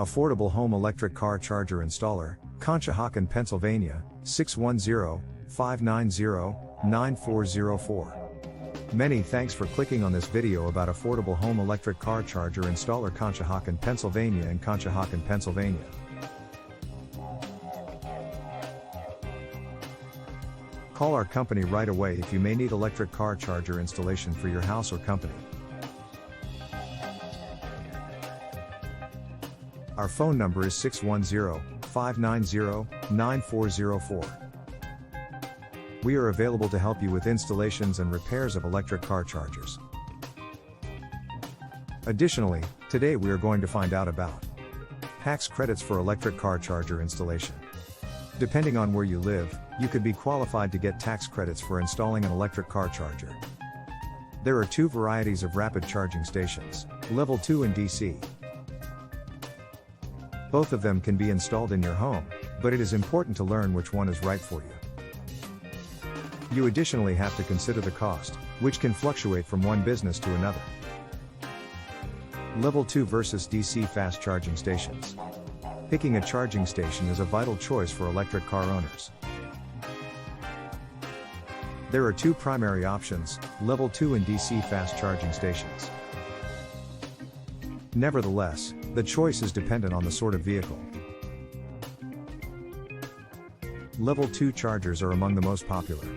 Affordable Home Electric Car Charger Installer, Conshohocken, Pennsylvania, 610-590-9404. Many thanks for clicking on this video about Affordable Home Electric Car Charger Installer, Conshohocken, Pennsylvania and Conshohocken, Pennsylvania. Call our company right away if you may need electric car charger installation for your house or company. Our phone number is 610-590-9404. We are available to help you with installations and repairs of electric car chargers. Additionally, today we are going to find out about tax credits for electric car charger installation. Depending on where you live, you could be qualified to get tax credits for installing an electric car charger. There are two varieties of rapid charging stations, Level 2 and DC. Both of them can be installed in your home, but it is important to learn which one is right for you. You additionally have to consider the cost, which can fluctuate from one business to another. Level 2 versus DC fast charging stations. Picking a charging station is a vital choice for electric car owners. There are two primary options, Level 2 and DC fast charging stations. Nevertheless, the choice is dependent on the sort of vehicle. Level 2 chargers are among the most popular.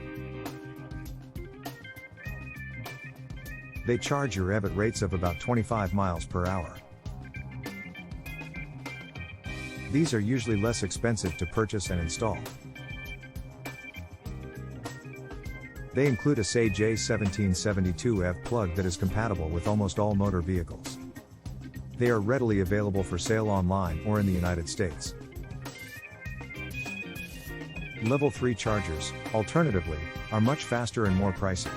They charge your EV at rates of about 25 miles per hour. These are usually less expensive to purchase and install. They include a SAE J1772F plug that is compatible with almost all motor vehicles. They are readily available for sale online or in the United States. Level 3 chargers, alternatively, are much faster and more pricey.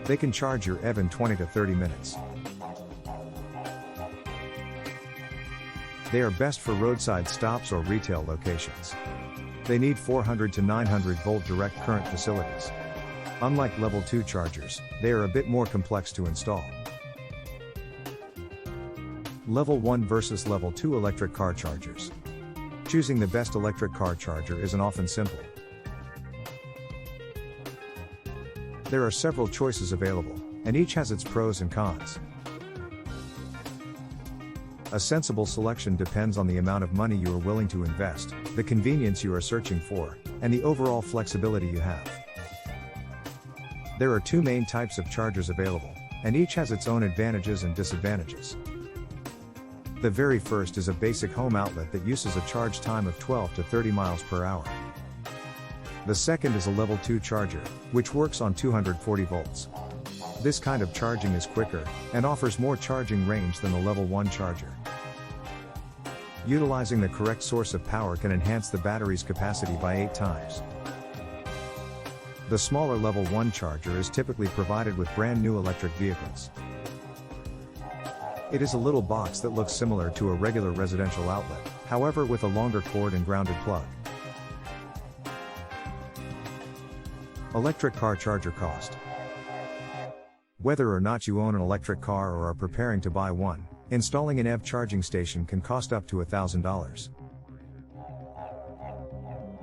They can charge your EV in 20 to 30 minutes. They are best for roadside stops or retail locations. They need 400 to 900 volt direct current facilities. Unlike Level 2 chargers, they are a bit more complex to install. Level 1 versus Level 2 electric car chargers. Choosing the best electric car charger isn't often simple. There are several choices available, and each has its pros and cons. A sensible selection depends on the amount of money you are willing to invest, the convenience you are searching for, and the overall flexibility you have. There are two main types of chargers available, and each has its own advantages and disadvantages. The very first is a basic home outlet that uses a charge time of 12 to 30 miles per hour. The second is a Level 2 charger, which works on 240 volts. This kind of charging is quicker, and offers more charging range than the Level 1 charger. Utilizing the correct source of power can enhance the battery's capacity by 8 times. The smaller Level 1 charger is typically provided with brand new electric vehicles. It is a little box that looks similar to a regular residential outlet, however with a longer cord and grounded plug. Electric car charger cost. Whether or not you own an electric car or are preparing to buy one, installing an EV charging station can cost up to $1,000.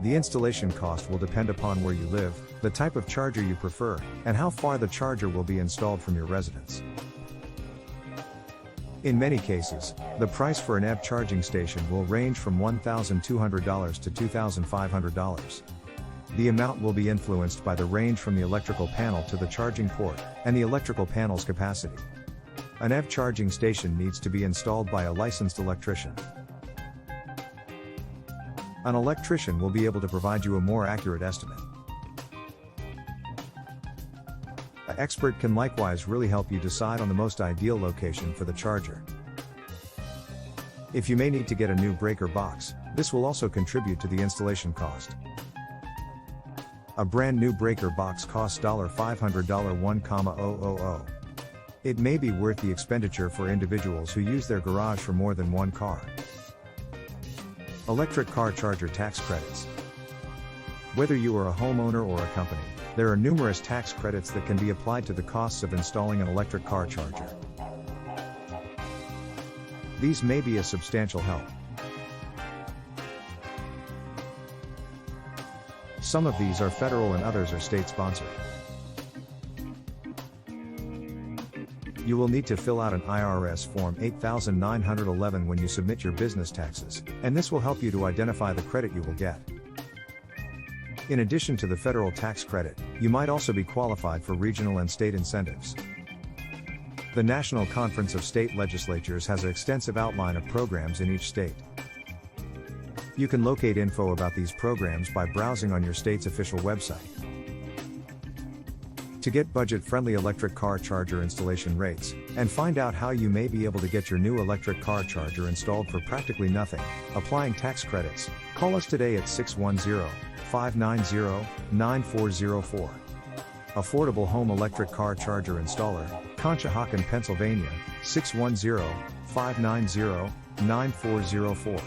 The installation cost will depend upon where you live, the type of charger you prefer, and how far the charger will be installed from your residence. In many cases, the price for an EV charging station will range from $1,200 to $2,500. The amount will be influenced by the range from the electrical panel to the charging port, and the electrical panel's capacity. An EV charging station needs to be installed by a licensed electrician. An electrician will be able to provide you a more accurate estimate. An expert can likewise really help you decide on the most ideal location for the charger. If you may need to get a new breaker box, this will also contribute to the installation cost. A brand new breaker box costs $500 $1,000. It may be worth the expenditure for individuals who use their garage for more than one car. Electric car charger tax credits. Whether you are a homeowner or a company, there are numerous tax credits that can be applied to the costs of installing an electric car charger. These may be a substantial help. Some of these are federal and others are state-sponsored. You will need to fill out an IRS Form 8911 when you submit your business taxes, and this will help you to identify the credit you will get. In addition to the federal tax credit, you might also be qualified for regional and state incentives. The National Conference of State Legislatures has an extensive outline of programs in each state. You can locate info about these programs by browsing on your state's official website. To get budget-friendly electric car charger installation rates, and find out how you may be able to get your new electric car charger installed for practically nothing, applying tax credits, call us today at 610-590-9404. Affordable Home Electric Car Charger Installer, Conshohocken, Pennsylvania, 610-590-9404.